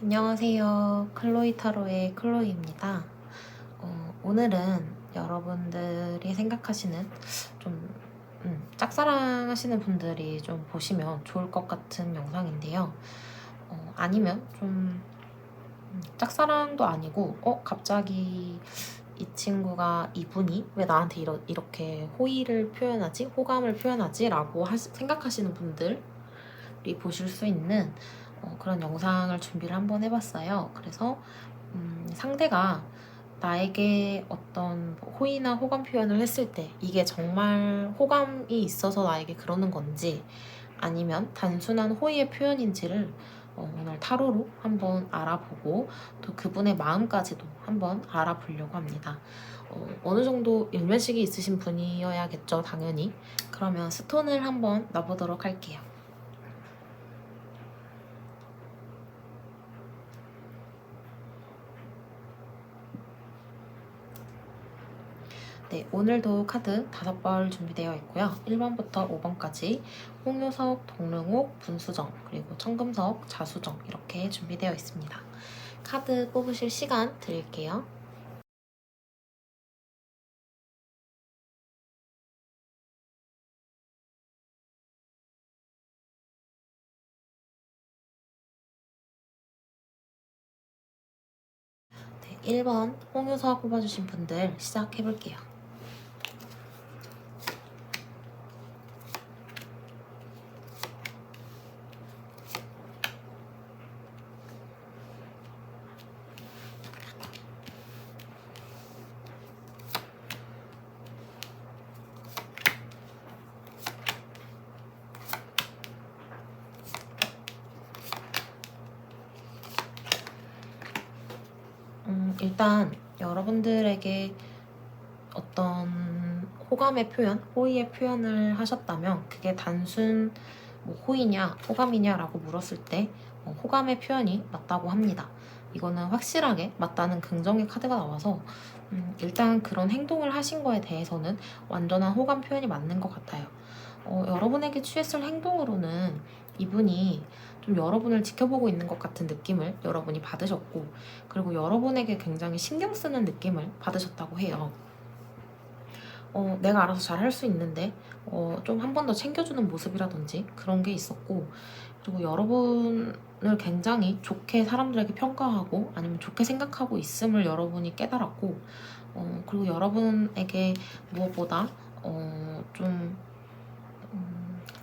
안녕하세요. 클로이 타로의 클로이입니다. 오늘은 여러분들이 생각하시는 좀 짝사랑하시는 분들이 좀 보시면 좋을 것 같은 영상인데요. 아니면 좀 짝사랑도 아니고 갑자기 이 친구가 이분이 왜 나한테 이렇게 호의를 표현하지? 호감을 표현하지? 라고 생각하시는 분들이 보실 수 있는 그런 영상을 준비를 한번 해봤어요. 그래서 상대가 나에게 어떤 호의나 호감 표현을 했을 때 이게 정말 호감이 있어서 나에게 그러는 건지 아니면 단순한 호의의 표현인지를 오늘 타로로 한번 알아보고 또 그분의 마음까지도 한번 알아보려고 합니다. 어느 정도 일면식이 있으신 분이어야겠죠, 당연히. 그러면 스톤을 한번 놔보도록 할게요. 네, 오늘도 카드 5벌 준비되어 있고요. 1번부터 5번까지 홍요석, 동릉옥, 분수정, 그리고 청금석, 자수정 이렇게 준비되어 있습니다. 카드 뽑으실 시간 드릴게요. 네, 1번 홍요석 뽑아주신 분들 시작해볼게요. 일단 여러분들에게 어떤 호감의 표현, 호의의 표현을 하셨다면 그게 단순 호의냐, 호감이냐라고 물었을 때 호감의 표현이 맞다고 합니다. 이거는 확실하게 맞다는 긍정의 카드가 나와서 일단 그런 행동을 하신 거에 대해서는 완전한 호감 표현이 맞는 것 같아요. 여러분에게 취했을 행동으로는 이분이 좀 여러분을 지켜보고 있는 것 같은 느낌을 여러분이 받으셨고, 그리고 여러분에게 굉장히 신경 쓰는 느낌을 받으셨다고 해요. 내가 알아서 잘 할 수 있는데 좀 한 번 더 챙겨주는 모습이라든지 그런 게 있었고, 그리고 여러분을 굉장히 좋게 사람들에게 평가하고 아니면 좋게 생각하고 있음을 여러분이 깨달았고, 그리고 여러분에게 무엇보다 좀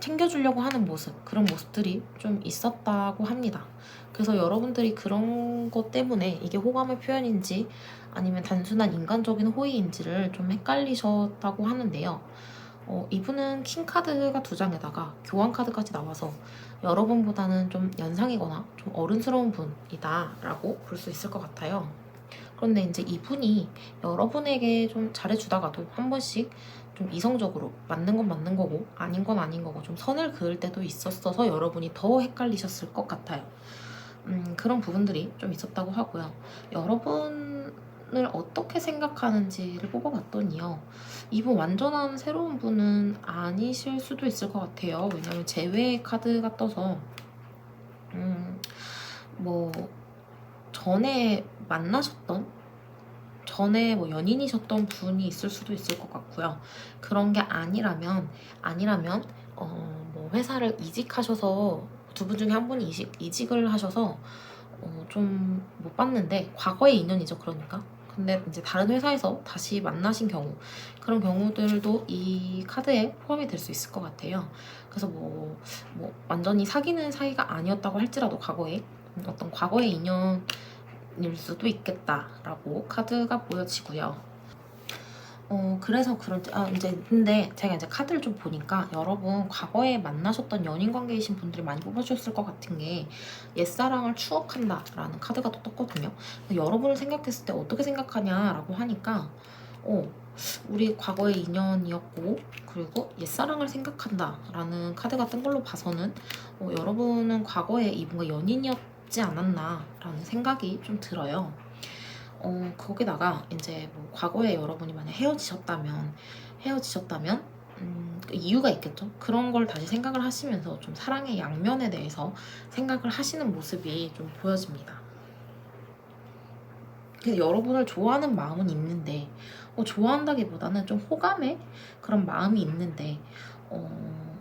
챙겨주려고 하는 모습, 그런 모습들이 좀 있었다고 합니다. 그래서 여러분들이 그런 것 때문에 이게 호감의 표현인지 아니면 단순한 인간적인 호의인지를 좀 헷갈리셨다고 하는데요. 이분은 킹카드가 2장에다가 교환카드까지 나와서 여러분보다는 좀 연상이거나 좀 어른스러운 분이다 라고 볼 수 있을 것 같아요. 그런데 이제 이분이 여러분에게 좀 잘해주다가도 한 번씩 좀 이성적으로 맞는 건 맞는 거고 아닌 건 아닌 거고 좀 선을 그을 때도 있었어서 여러분이 더 헷갈리셨을 것 같아요. 그런 부분들이 좀 있었다고 하고요. 여러분을 어떻게 생각하는지를 뽑아봤더니요. 이분 완전한 새로운 분은 아니실 수도 있을 것 같아요. 왜냐면 제외의 카드가 떠서 뭐 전에 만나셨던 전에 뭐 연인이셨던 분이 있을 수도 있을 것 같고요. 그런 게 아니라면 뭐 회사를 이직하셔서 2분 중에 한 분이 이직을 하셔서 좀 못 봤는데 과거의 인연이죠. 그러니까. 근데 이제 다른 회사에서 다시 만나신 경우, 그런 경우들도 이 카드에 포함이 될 수 있을 것 같아요. 그래서 뭐 완전히 사귀는 사이가 아니었다고 할지라도 과거에 어떤 과거의 인연일 수도 있겠다라고 카드가 보여지고요. 그래서 그런지, 이제, 근데 제가 이제 카드를 좀 보니까 여러분 과거에 만나셨던 연인 관계이신 분들이 많이 뽑아주셨을 것 같은 게 옛사랑을 추억한다 라는 카드가 또 떴거든요. 여러분을 생각했을 때 어떻게 생각하냐라고 하니까, 우리 과거의 인연이었고, 그리고 옛사랑을 생각한다 라는 카드가 뜬 걸로 봐서는, 여러분은 과거에 이분과 연인이었지 않았나 라는 생각이 좀 들어요. 거기다가 이제 뭐 과거에 여러분이 만약 헤어지셨다면 그 이유가 있겠죠. 그런 걸 다시 생각을 하시면서 좀 사랑의 양면에 대해서 생각을 하시는 모습이 좀 보여집니다. 그래서 여러분을 좋아하는 마음은 있는데 좋아한다기보다는 좀 호감의 그런 마음이 있는데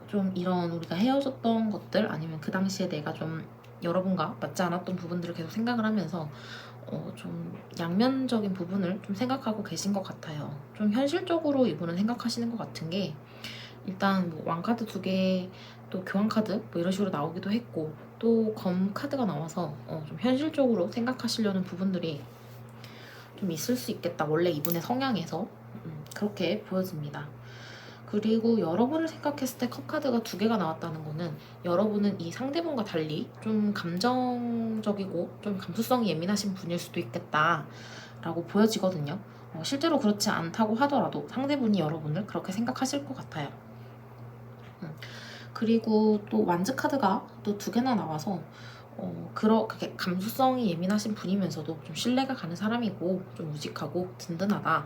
좀 이런 우리가 헤어졌던 것들 아니면 그 당시에 내가 좀 여러분과 맞지 않았던 부분들을 계속 생각을 하면서 좀 양면적인 부분을 좀 생각하고 계신 것 같아요. 좀 현실적으로 이분은 생각하시는 것 같은 게 일단 뭐 왕카드 2개 또 교환카드 뭐 이런 식으로 나오기도 했고 또 검카드가 나와서 좀 현실적으로 생각하시려는 부분들이 좀 있을 수 있겠다. 원래 이분의 성향에서 그렇게 보여집니다. 그리고 여러분을 생각했을 때 컵카드가 2개가 나왔다는 거는 여러분은 이 상대분과 달리 좀 감정적이고 좀 감수성이 예민하신 분일 수도 있겠다 라고 보여지거든요. 실제로 그렇지 않다고 하더라도 상대분이 여러분을 그렇게 생각하실 것 같아요. 그리고 또 완즈 카드가 또 2개나 나와서 그렇게 감수성이 예민하신 분이면서도 좀 신뢰가 가는 사람이고 좀 우직하고 든든하다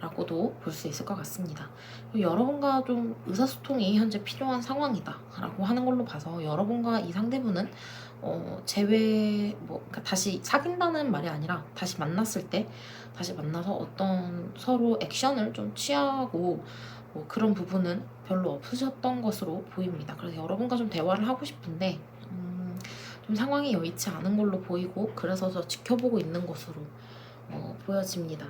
라고도 볼 수 있을 것 같습니다. 여러분과 좀 의사소통이 현재 필요한 상황이다 라고 하는 걸로 봐서 여러분과 이 상대분은 그러니까 다시 사귄다는 말이 아니라 다시 만났을 때 다시 만나서 어떤 서로 액션을 좀 취하고 그런 부분은 별로 없으셨던 것으로 보입니다. 그래서 여러분과 좀 대화를 하고 싶은데 좀 상황이 여의치 않은 걸로 보이고 그래서 저 지켜보고 있는 것으로 보여집니다.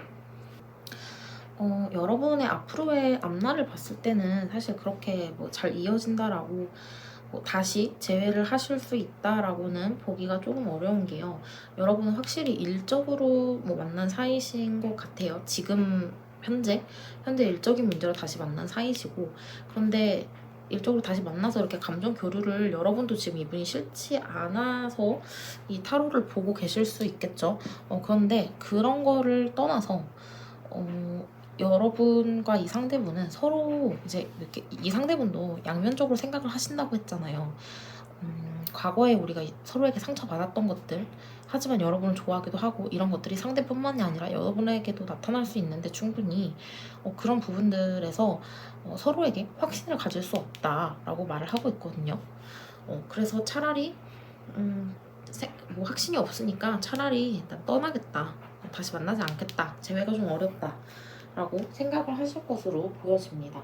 여러분의 앞으로의 앞날을 봤을 때는 사실 그렇게 잘 이어진다라고 다시 재회를 하실 수 있다라고는 보기가 조금 어려운 게요. 여러분은 확실히 일적으로 만난 사이신 것 같아요. 지금 현재 일적인 문제로 다시 만난 사이시고 그런데 일적으로 다시 만나서 이렇게 감정 교류를 여러분도 지금 이분이 싫지 않아서 이 타로를 보고 계실 수 있겠죠. 그런데 그런 거를 떠나서 여러분과 이 상대분은 서로 이제 이렇게 이 상대분도 양면적으로 생각을 하신다고 했잖아요. 과거에 우리가 서로에게 상처받았던 것들 하지만 여러분을 좋아하기도 하고 이런 것들이 상대뿐만이 아니라 여러분에게도 나타날 수 있는데 충분히 그런 부분들에서 서로에게 확신을 가질 수 없다라고 말을 하고 있거든요. 그래서 차라리 확신이 없으니까 차라리 난 떠나겠다. 다시 만나지 않겠다. 재회가 좀 어렵다. 라고 생각을 하실 것으로 보여집니다.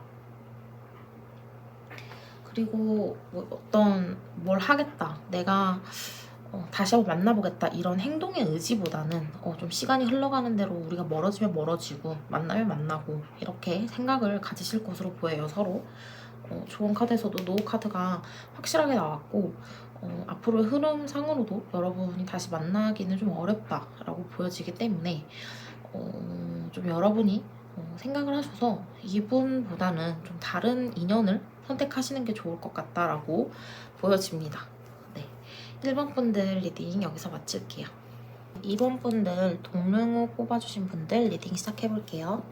그리고 뭘 하겠다. 내가 다시 한번 만나보겠다. 이런 행동의 의지보다는 좀 시간이 흘러가는 대로 우리가 멀어지면 멀어지고 만나면 만나고 이렇게 생각을 가지실 것으로 보여요. 서로. 좋은 카드에서도 노우 카드가 확실하게 나왔고 앞으로의 흐름상으로도 여러분이 다시 만나기는 좀 어렵다라고 보여지기 때문에 좀 여러분이 생각을 하셔서 이분보다는 좀 다른 인연을 선택하시는 게 좋을 것 같다라고 보여집니다. 네, 1번 분들 리딩 여기서 마칠게요. 2번 분들 동명호 뽑아주신 분들 리딩 시작해볼게요.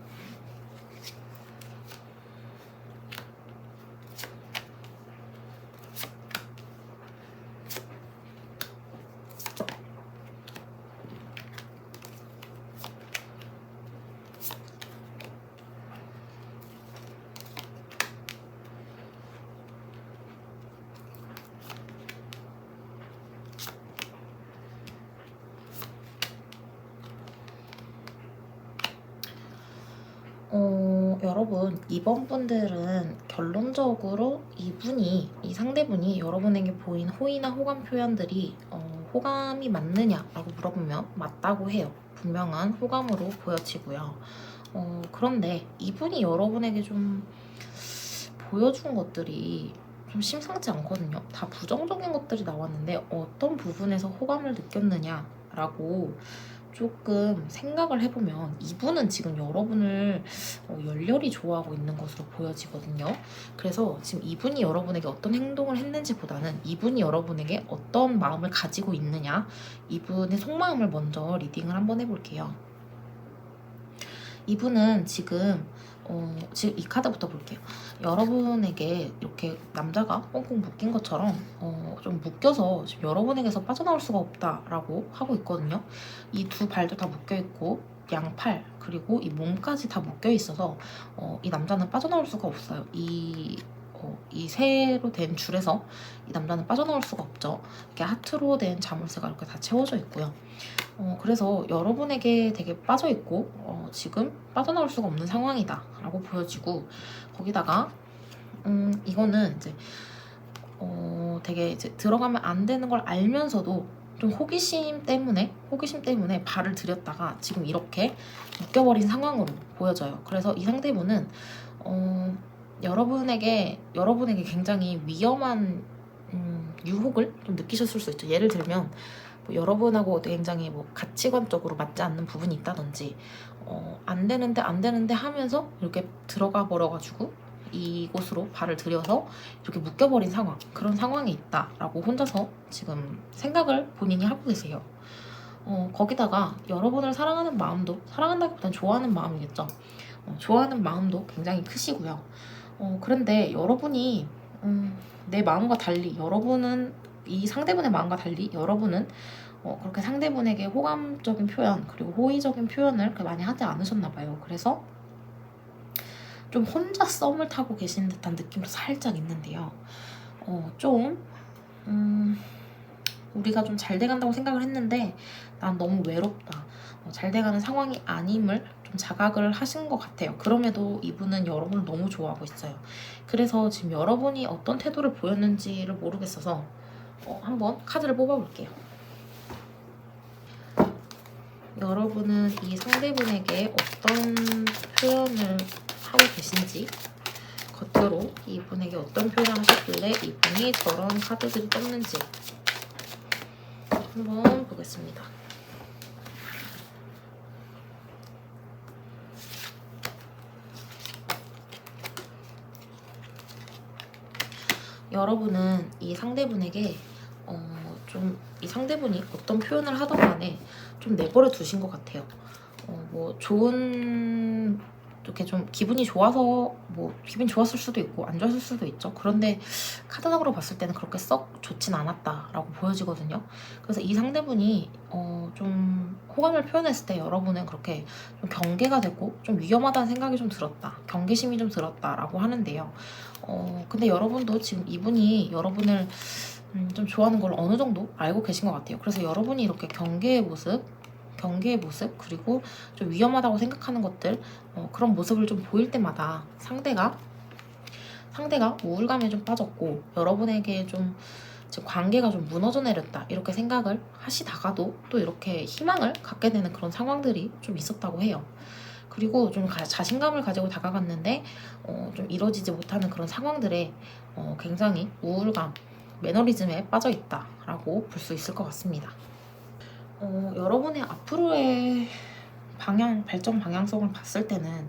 여러분 2번 분들은 결론적으로 이 상대분이 여러분에게 보인 호의나 호감 표현들이 호감이 맞느냐라고 물어보면 맞다고 해요. 분명한 호감으로 보여지고요. 그런데 이분이 여러분에게 좀 보여준 것들이 좀 심상치 않거든요. 다 부정적인 것들이 나왔는데 어떤 부분에서 호감을 느꼈느냐라고 조금 생각을 해보면 이분은 지금 여러분을 열렬히 좋아하고 있는 것으로 보여지거든요. 그래서 지금 이분이 여러분에게 어떤 행동을 했는지보다는 이분이 여러분에게 어떤 마음을 가지고 있느냐 이분의 속마음을 먼저 리딩을 한번 해볼게요. 이분은 지금 이 카드부터 볼게요. 여러분에게 이렇게 남자가 꽁꽁 묶인 것처럼 좀 묶여서 지금 여러분에게서 빠져나올 수가 없다라고 하고 있거든요. 이 두 발도 다 묶여있고 양팔 그리고 이 몸까지 다 묶여 있어서 이 남자는 빠져나올 수가 없어요. 이 이 새로 된 줄에서 이 남자는 빠져나올 수가 없죠. 이렇게 하트로 된 자물쇠가 이렇게 다 채워져 있고요. 그래서 여러분에게 되게 빠져있고 지금 빠져나올 수가 없는 상황이다 라고 보여지고, 거기다가 이거는 이제 되게 이제 들어가면 안 되는 걸 알면서도 좀 호기심 때문에 발을 들였다가 지금 이렇게 묶여버린 상황으로 보여져요. 그래서 이 상대분은 여러분에게 굉장히 위험한 유혹을 좀 느끼셨을 수 있죠. 예를 들면 뭐 여러분하고 굉장히 뭐 가치관적으로 맞지 않는 부분이 있다든지 안 되는데 하면서 이렇게 들어가 버려가지고 이곳으로 발을 들여서 이렇게 묶여버린 상황, 그런 상황이 있다라고 혼자서 지금 생각을 본인이 하고 계세요. 거기다가 여러분을 사랑하는 마음도, 사랑한다기보단 좋아하는 마음이겠죠. 좋아하는 마음도 굉장히 크시고요. 그런데 여러분이 내 마음과 달리, 여러분은 이 상대분의 마음과 달리 여러분은 그렇게 상대분에게 호감적인 표현 그리고 호의적인 표현을 그렇게 많이 하지 않으셨나 봐요. 그래서 좀 혼자 썸을 타고 계신 듯한 느낌도 살짝 있는데요. 우리가 좀 잘 돼간다고 생각을 했는데 난 너무 외롭다, 잘 돼가는 상황이 아님을 좀 자각을 하신 것 같아요. 그럼에도 이분은 여러분을 너무 좋아하고 있어요. 그래서 지금 여러분이 어떤 태도를 보였는지를 모르겠어서 한번 카드를 뽑아볼게요. 여러분은 이 상대분에게 어떤 표현을 하고 계신지, 겉으로 이분에게 어떤 표현을 하셨길래 이분이 저런 카드들이 떴는지 한번 보겠습니다. 여러분은 이 상대분에게 이 상대분이 어떤 표현을 하던 간에 좀 내버려 두신 것 같아요. 뭐 좋은, 이렇게 좀 기분이 좋아서 기분이 좋았을 수도 있고 안 좋았을 수도 있죠. 그런데 카드상으로 봤을 때는 그렇게 썩 좋진 않았다라고 보여지거든요. 그래서 이 상대분이 좀 호감을 표현했을 때 여러분은 그렇게 좀 경계가 되고 좀 위험하다는 생각이 좀 들었다, 경계심이 좀 들었다라고 하는데요. 근데 여러분도 지금 이분이 여러분을 좀 좋아하는 걸 어느 정도 알고 계신 것 같아요. 그래서 여러분이 이렇게 경계의 모습 그리고 좀 위험하다고 생각하는 것들, 그런 모습을 좀 보일 때마다 상대가 우울감에 좀 빠졌고 여러분에게 좀 지금 관계가 좀 무너져 내렸다 이렇게 생각을 하시다가도 또 이렇게 희망을 갖게 되는 그런 상황들이 좀 있었다고 해요. 그리고 좀 자신감을 가지고 다가갔는데 좀 이루어지지 못하는 그런 상황들에 굉장히 우울감, 매너리즘에 빠져 있다라고 볼 수 있을 것 같습니다. 여러분의 앞으로의 발전 방향성을 봤을 때는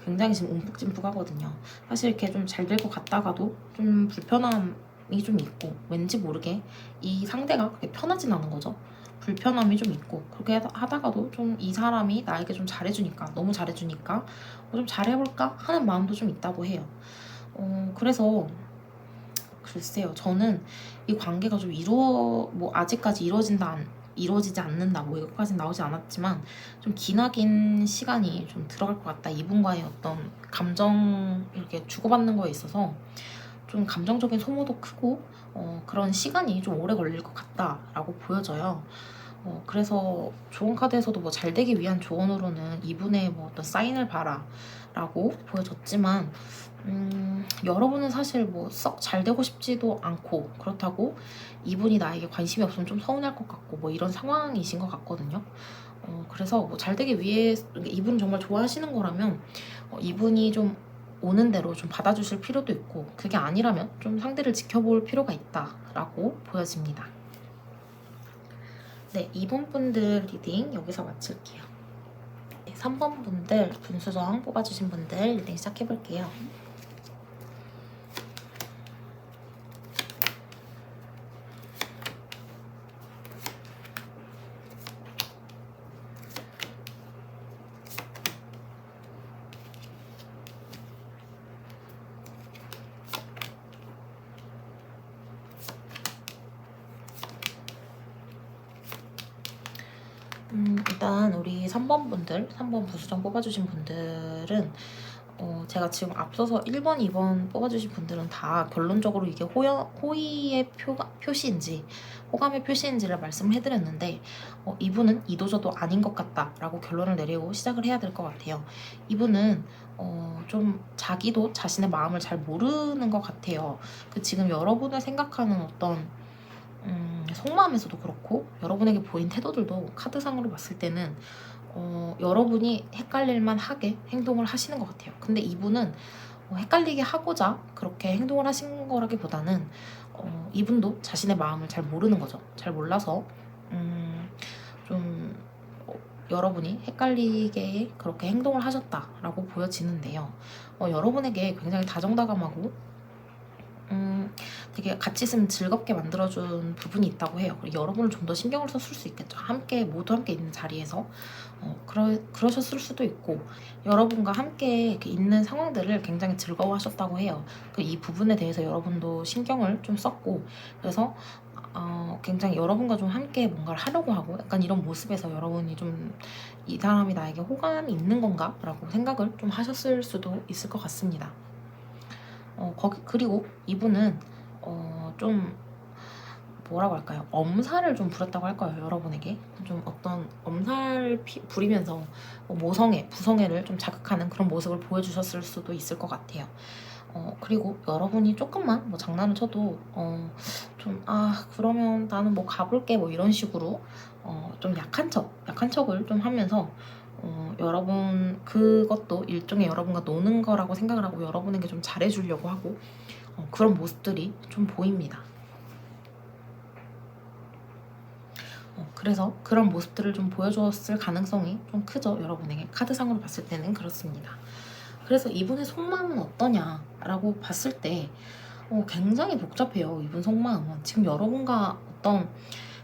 굉장히 지금 움푹짐푹하거든요. 사실 이렇게 좀 잘 될 것 같다가도 좀 불편함이 좀 있고, 왠지 모르게 이 상대가 그렇게 편하진 않은 거죠. 불편함이 좀 있고, 그렇게 하다가도 좀 이 사람이 나에게 좀 잘해주니까, 너무 잘해주니까 좀 잘해볼까 하는 마음도 좀 있다고 해요. 그래서 글쎄요, 저는 이 관계가 좀 아직까지 이루어지지 않는다, 이것까지는 나오지 않았지만 좀 기나긴 시간이 좀 들어갈 것 같다. 이분과의 어떤 감정 이렇게 주고받는 거에 있어서 좀 감정적인 소모도 크고 그런 시간이 좀 오래 걸릴 것 같다라고 보여져요. 그래서 조언 카드에서도 잘 되기 위한 조언으로는 이분의 어떤 사인을 봐라 라고 보여졌지만, 여러분은 사실 썩 잘 되고 싶지도 않고, 그렇다고 이분이 나에게 관심이 없으면 좀 서운할 것 같고 이런 상황이신 것 같거든요. 그래서 잘 되기 위해 이분 정말 좋아하시는 거라면 이분이 좀 오는 대로 좀 받아주실 필요도 있고, 그게 아니라면 좀 상대를 지켜볼 필요가 있다라고 보여집니다. 네, 2번 분들 리딩 여기서 마칠게요. 네, 3번 분들 분수정 뽑아주신 분들 리딩 시작해볼게요. 일단 우리 3번 분들, 3번 부수정 뽑아주신 분들은 제가 지금 앞서서 1번, 2번 뽑아주신 분들은 다 결론적으로 이게 호의의 표시인지 호감의 표시인지를 말씀을 해드렸는데 이분은 이도저도 아닌 것 같다라고 결론을 내리고 시작을 해야 될 것 같아요. 이분은 좀 자기도 자신의 마음을 잘 모르는 것 같아요. 지금 여러분을 생각하는 어떤 속마음에서도 그렇고 여러분에게 보인 태도들도 카드상으로 봤을 때는 여러분이 헷갈릴만 하게 행동을 하시는 것 같아요. 근데 이분은 헷갈리게 하고자 그렇게 행동을 하신 거라기보다는 이분도 자신의 마음을 잘 모르는 거죠. 잘 몰라서 좀 여러분이 헷갈리게 그렇게 행동을 하셨다라고 보여지는데요. 여러분에게 굉장히 다정다감하고 되게 같이 있으면 즐겁게 만들어준 부분이 있다고 해요. 그리고 여러분을 좀 더 신경을 썼을 수 있겠죠. 모두 함께 있는 자리에서 그러셨을 수도 있고 여러분과 함께 이렇게 있는 상황들을 굉장히 즐거워하셨다고 해요. 이 부분에 대해서 여러분도 신경을 좀 썼고 그래서 굉장히 여러분과 좀 함께 뭔가를 하려고 하고 약간 이런 모습에서 여러분이 좀 이 사람이 나에게 호감이 있는 건가? 라고 생각을 좀 하셨을 수도 있을 것 같습니다. 그리고 이분은 좀 뭐라고 할까요? 엄살을 좀 부렸다고 할까요? 여러분에게 좀 어떤 엄살 부리면서 모성애, 부성애를 좀 자극하는 그런 모습을 보여주셨을 수도 있을 것 같아요. 그리고 여러분이 조금만 뭐 장난을 쳐도 그러면 나는 뭐 가볼게 뭐 이런 식으로 좀 약한 척을 좀 하면서 여러분 그것도 일종의 여러분과 노는 거라고 생각을 하고 여러분에게 좀 잘해주려고 하고 그런 모습들이 좀 보입니다. 그래서 그런 모습들을 좀 보여줬을 가능성이 좀 크죠. 여러분에게 카드상으로 봤을 때는 그렇습니다. 그래서 이분의 속마음은 어떠냐라고 봤을 때 굉장히 복잡해요. 이분 속마음은 지금 여러분과 어떤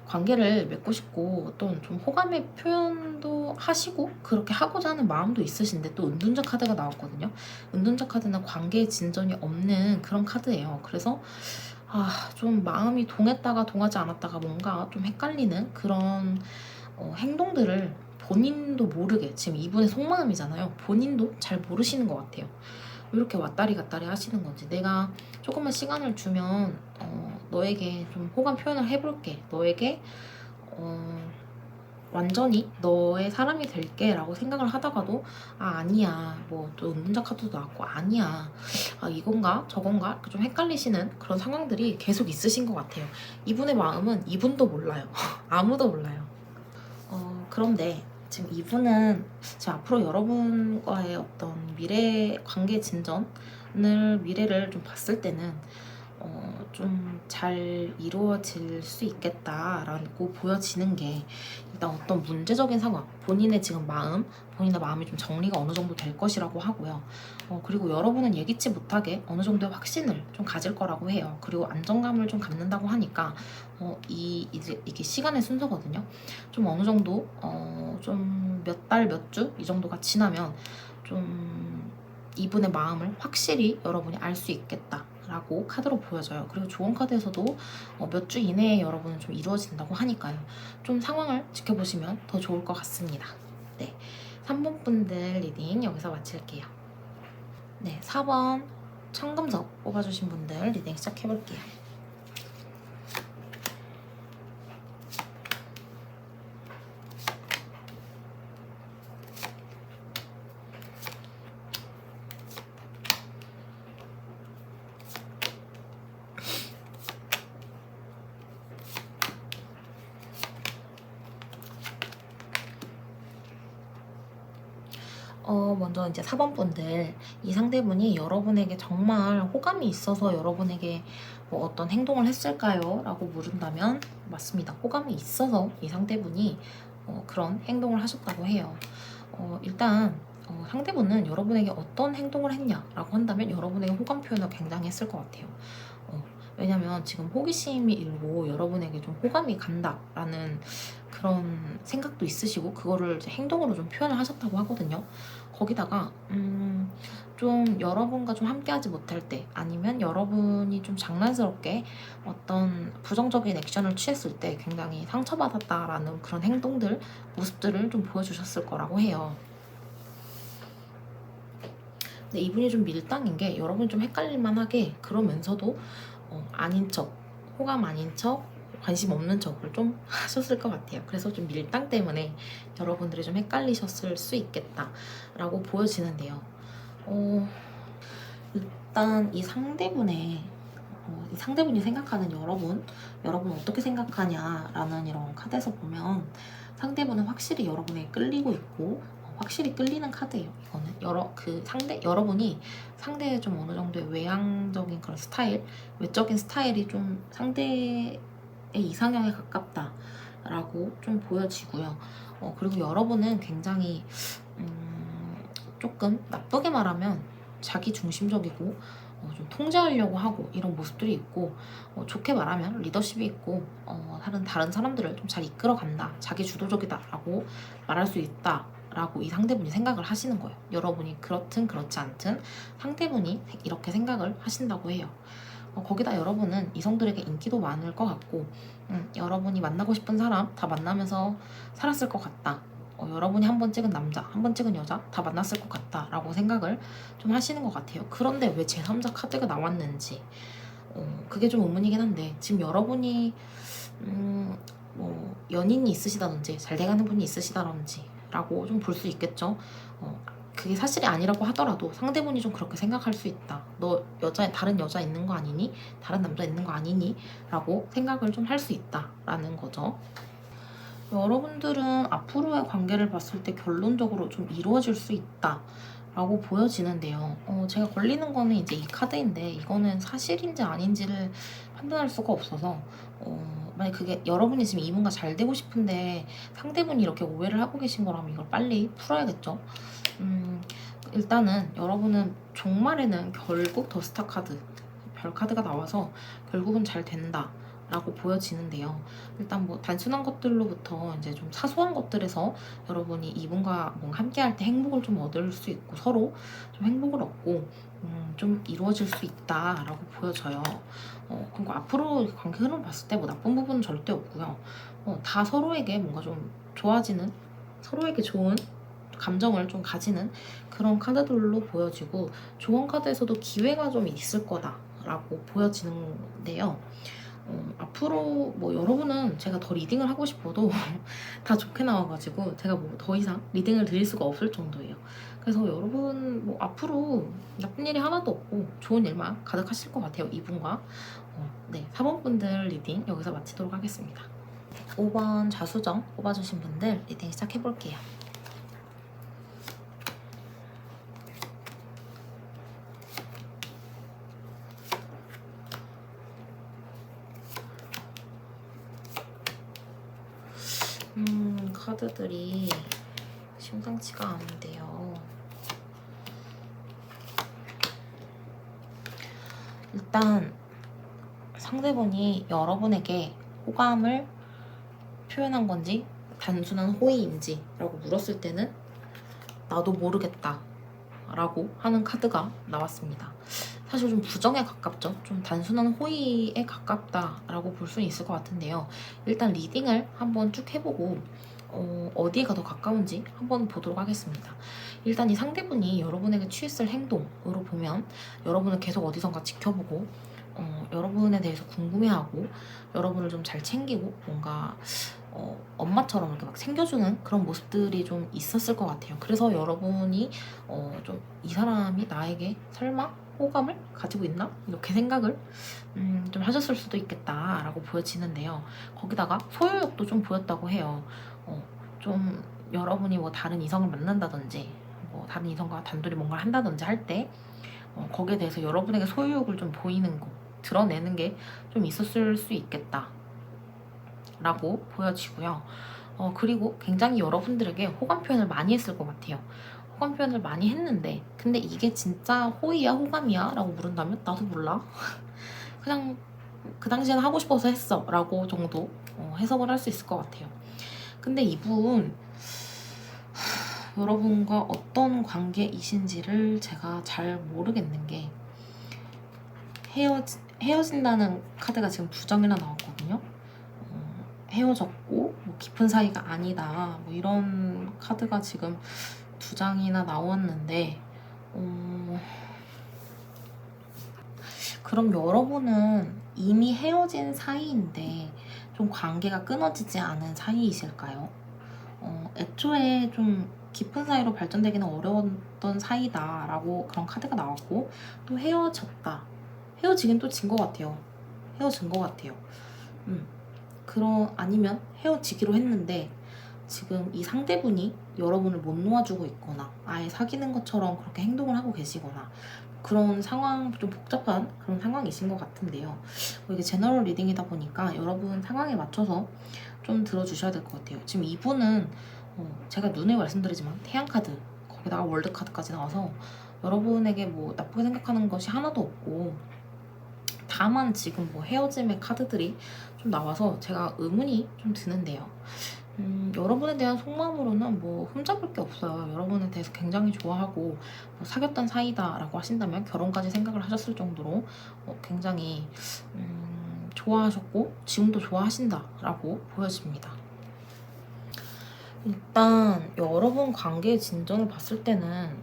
관계를 맺고 싶고 어떤 좀 호감의 표현도 하시고 그렇게 하고자 하는 마음도 있으신데 또 은둔자 카드가 나왔거든요. 은둔자 카드는 관계의 진전이 없는 그런 카드예요. 그래서 좀 마음이 동했다가 동하지 않았다가 뭔가 좀 헷갈리는 그런 행동들을 본인도 모르게 지금 이분의 속마음이잖아요. 본인도 잘 모르시는 것 같아요. 이렇게 왔다리 갔다리 하시는 건지 내가 조금만 시간을 주면 너에게 좀 호감 표현을 해볼게. 너에게 완전히 너의 사람이 될게 라고 생각을 하다가도 아니야 뭐 또 은둔자 카드도 나왔고 아니야 이건가 저건가 좀 헷갈리시는 그런 상황들이 계속 있으신 것 같아요. 이분의 마음은 이분도 몰라요. 아무도 몰라요. 그런데 지금 이분은 지금 앞으로 여러분과의 어떤 미래 관계 진전을 미래를 좀 봤을 때는 좀 잘 이루어질 수 있겠다라고 보여지는 게 일단 어떤 문제적인 상황, 본인의 마음이 좀 정리가 어느 정도 될 것이라고 하고요. 그리고 여러분은 예기치 못하게 어느 정도의 확신을 좀 가질 거라고 해요. 그리고 안정감을 좀 갖는다고 하니까 이게 시간의 순서거든요. 좀 어느 정도 좀 몇 달, 몇 주 이 정도가 지나면 좀 이분의 마음을 확실히 여러분이 알 수 있겠다라고 카드로 보여져요. 그리고 조언 카드에서도 몇 주 이내에 여러분은 좀 이루어진다고 하니까요. 좀 상황을 지켜보시면 더 좋을 것 같습니다. 네, 3번 분들 리딩 여기서 마칠게요. 네, 4번 청금석 뽑아주신 분들 리딩 시작해볼게요. 먼저 이제 4번 분들, 이 상대분이 여러분에게 정말 호감이 있어서 여러분에게 뭐 어떤 행동을 했을까요? 라고 물은다면 맞습니다. 호감이 있어서 이 상대분이 그런 행동을 하셨다고 해요. 일단 상대분은 여러분에게 어떤 행동을 했냐라고 한다면 여러분에게 호감 표현을 굉장히 했을 것 같아요. 왜냐면 지금 호기심이 일고 여러분에게 좀 호감이 간다라는 그런 생각도 있으시고 그거를 이제 행동으로 좀 표현을 하셨다고 하거든요. 거기다가 좀 여러분과 좀 함께하지 못할 때 아니면 여러분이 좀 장난스럽게 어떤 부정적인 액션을 취했을 때 굉장히 상처받았다라는 그런 행동들, 모습들을 좀 보여주셨을 거라고 해요. 근데 이분이 좀 밀당인 게 여러분이 좀 헷갈릴만하게 그러면서도 아닌 척, 호감 아닌 척, 관심 없는 척을 좀 하셨을 것 같아요. 그래서 좀 밀당 때문에 여러분들이 좀 헷갈리셨을 수 있겠다라고 보여지는데요. 일단 이 상대분이 생각하는 여러분 어떻게 생각하냐라는 이런 카드에서 보면 상대분은 확실히 여러분에게 끌리고 있고 확실히 끌리는 카드예요. 이거는 여러분이 상대의 좀 어느 정도의 외향적인 그런 스타일, 외적인 스타일이 좀 상대의 이상형에 가깝다라고 좀 보여지고요. 그리고 여러분은 굉장히 조금 나쁘게 말하면 자기 중심적이고 좀 통제하려고 하고 이런 모습들이 있고 좋게 말하면 리더십이 있고 다른 사람들을 좀 잘 이끌어간다, 자기 주도적이다라고 말할 수 있다라고 이 상대분이 생각을 하시는 거예요. 여러분이 그렇든 그렇지 않든 상대분이 이렇게 생각을 하신다고 해요. 거기다 여러분은 이성들에게 인기도 많을 것 같고 여러분이 만나고 싶은 사람 다 만나면서 살았을 것 같다. 여러분이 한 번 찍은 남자, 한 번 찍은 여자 다 만났을 것 같다라고 생각을 좀 하시는 것 같아요. 그런데 왜 제3자 카드가 나왔는지 그게 좀 의문이긴 한데 지금 여러분이 뭐 연인이 있으시다든지 잘 돼가는 분이 있으시다든지 라고 좀 볼 수 있겠죠. 그게 사실이 아니라고 하더라도 상대분이 좀 그렇게 생각할 수 있다. 너 다른 여자 있는 거 아니니? 다른 남자 있는 거 아니니? 라고 생각을 좀 할 수 있다라는 거죠. 여러분들은 앞으로의 관계를 봤을 때 결론적으로 좀 이루어질 수 있다 라고 보여지는데요. 제가 걸리는 거는 이제 이 카드인데 이거는 사실인지 아닌지를 판단할 수가 없어서 만약 그게 여러분이 지금 이분과 잘 되고 싶은데 상대분이 이렇게 오해를 하고 계신 거라면 이걸 빨리 풀어야겠죠. 일단은 여러분은 종말에는 결국 더 스타 카드, 별 카드가 나와서 결국은 잘 된다 라고 보여지는데요. 일단 뭐 단순한 것들로부터 이제 좀 사소한 것들에서 여러분이 이분과 뭔가 함께 할 때 행복을 좀 얻을 수 있고 서로 좀 행복을 얻고 좀 이루어질 수 있다라고 보여져요. 그리고 앞으로 관계 흐름 봤을 때 뭐 나쁜 부분은 절대 없고요. 다 서로에게 뭔가 좀 좋아지는, 서로에게 좋은 감정을 좀 가지는 그런 카드들로 보여지고 조언 카드에서도 기회가 좀 있을 거다라고 보여지는데요. 앞으로 뭐 여러분은 제가 더 리딩을 하고 싶어도 다 좋게 나와가지고 제가 뭐 더 이상 리딩을 드릴 수가 없을 정도예요. 그래서 여러분 뭐 앞으로 나쁜 일이 하나도 없고 좋은 일만 가득하실 것 같아요. 이분과 네, 4번 분들 리딩 여기서 마치도록 하겠습니다. 5번 자수정 뽑아주신 분들 리딩 시작해볼게요. 카드들이 심상치가 않은데요. 일단 상대분이 여러분에게 호감을 표현한 건지 단순한 호의인지 라고 물었을 때는 나도 모르겠다 라고 하는 카드가 나왔습니다. 사실 좀 부정에 가깝죠. 좀 단순한 호의에 가깝다라고 볼 수는 있을 것 같은데요. 일단 리딩을 한번 쭉 해보고 어디가 더 가까운지 한번 보도록 하겠습니다. 일단 이 상대분이 여러분에게 취했을 행동으로 보면 여러분을 계속 어디선가 지켜보고 여러분에 대해서 궁금해하고 여러분을 좀 잘 챙기고 뭔가 엄마처럼 이렇게 막 챙겨주는 그런 모습들이 좀 있었을 것 같아요. 그래서 여러분이 좀 이 사람이 나에게 설마 호감을 가지고 있나? 이렇게 생각을 좀 하셨을 수도 있겠다라고 보여지는데요. 거기다가 소유욕도 좀 보였다고 해요. 좀 여러분이 뭐 다른 이성을 만난다든지 뭐 다른 이성과 단둘이 뭔가를 한다든지 할 때 거기에 대해서 여러분에게 소유욕을 좀 보이는 거, 드러내는 게 좀 있었을 수 있겠다 라고 보여지고요. 그리고 굉장히 여러분들에게 호감 표현을 많이 했을 것 같아요. 호감 표현을 많이 했는데 근데 이게 진짜 호의야 호감이야? 라고 물은다면 나도 몰라. 그냥 그 당시에는 하고 싶어서 했어 라고 정도 해석을 할 수 있을 것 같아요. 근데 이분 여러분과 어떤 관계이신지를 제가 잘 모르겠는 게 헤어진다는 카드가 지금 2장이나 나왔거든요. 헤어졌고 뭐 깊은 사이가 아니다 뭐 이런 카드가 지금 2장이나 나왔는데 그럼 여러분은 이미 헤어진 사이인데 좀 관계가 끊어지지 않은 사이이실까요? 애초에 좀 깊은 사이로 발전되기는 어려웠던 사이다라고 그런 카드가 나왔고, 또 헤어졌다. 헤어지긴 또 진 것 같아요. 헤어진 것 같아요. 아니면 헤어지기로 했는데 지금 이 상대분이 여러분을 못 놓아주고 있거나 아예 사귀는 것처럼 그렇게 행동을 하고 계시거나 그런 상황, 좀 복잡한 그런 상황이신 것 같은데요. 이게 제너럴 리딩이다 보니까 여러분 상황에 맞춰서 좀 들어주셔야 될 것 같아요. 지금 이분은 제가 눈에 말씀드리지만 태양카드, 거기다가 월드카드까지 나와서 여러분에게 뭐 나쁘게 생각하는 것이 하나도 없고, 다만 지금 뭐 헤어짐의 카드들이 좀 나와서 제가 의문이 좀 드는데요. 여러분에 대한 속마음으로는 뭐 흠잡을 게 없어요. 여러분에 대해서 굉장히 좋아하고 뭐 사귀었던 사이다라고 하신다면 결혼까지 생각을 하셨을 정도로 굉장히 좋아하셨고 지금도 좋아하신다라고 보여집니다. 일단 여러분 관계의 진전을 봤을 때는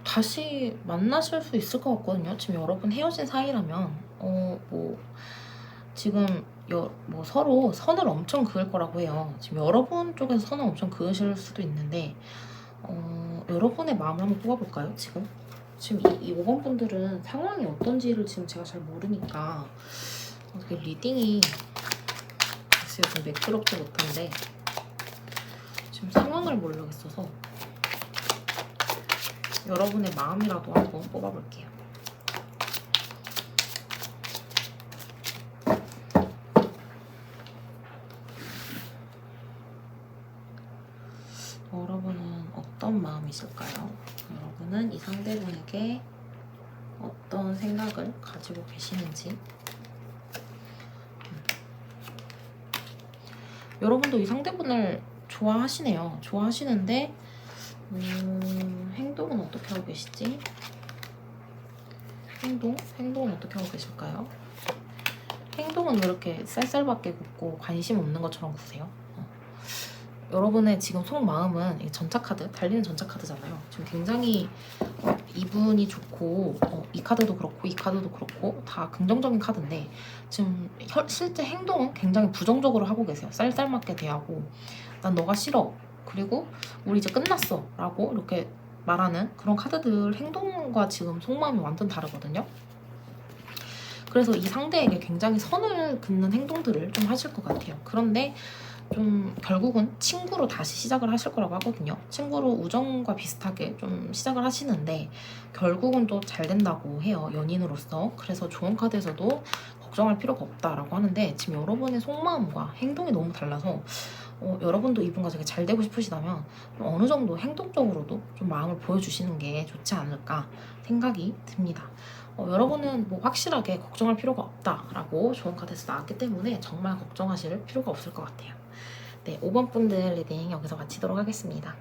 다시 만나실 수 있을 것 같거든요. 지금 여러분 헤어진 사이라면 뭐 지금 뭐 서로 선을 엄청 그을 거라고 해요. 지금 여러분 쪽에서 선을 엄청 그으실 수도 있는데 여러분의 마음을 한번 뽑아볼까요? 지금 이 5번 분들은 상황이 어떤지를 지금 제가 잘 모르니까 어떻게 리딩이 글쎄요, 좀 매끄럽지 못한데 지금 상황을 모르겠어서 여러분의 마음이라도 한번 뽑아볼게요. 여러분은 어떤 마음이실까요? 여러분은 이 상대분에게 어떤 생각을 가지고 계시는지. 여러분도 이 상대분을 좋아하시네요. 좋아하시는데 행동은 어떻게 하고 계시지? 행동은 어떻게 하고 계실까요? 행동은 왜 이렇게 쌀쌀밖에 굽고 관심 없는 것처럼 구세요? 여러분의 지금 속마음은 전차카드, 달리는 전차카드잖아요. 지금 굉장히 이분이 좋고 이 카드도 그렇고 이 카드도 그렇고 다 긍정적인 카드인데 지금 실제 행동은 굉장히 부정적으로 하고 계세요. 쌀쌀맞게 대하고 난 너가 싫어, 그리고 우리 이제 끝났어 라고 이렇게 말하는 그런 카드들 행동과 지금 속마음이 완전 다르거든요. 그래서 이 상대에게 굉장히 선을 긋는 행동들을 좀 하실 것 같아요. 그런데 좀 결국은 친구로 다시 시작을 하실 거라고 하거든요. 친구로 우정과 비슷하게 좀 시작을 하시는데 결국은 또 잘 된다고 해요, 연인으로서. 그래서 좋은 카드에서도 걱정할 필요가 없다라고 하는데 지금 여러분의 속마음과 행동이 너무 달라서 여러분도 이분과 되게 잘 되고 싶으시다면 어느 정도 행동적으로도 좀 마음을 보여주시는 게 좋지 않을까 생각이 듭니다. 여러분은 뭐 확실하게 걱정할 필요가 없다라고 좋은 카드에서 나왔기 때문에 정말 걱정하실 필요가 없을 것 같아요. 네, 5번 분들 리딩 여기서 마치도록 하겠습니다.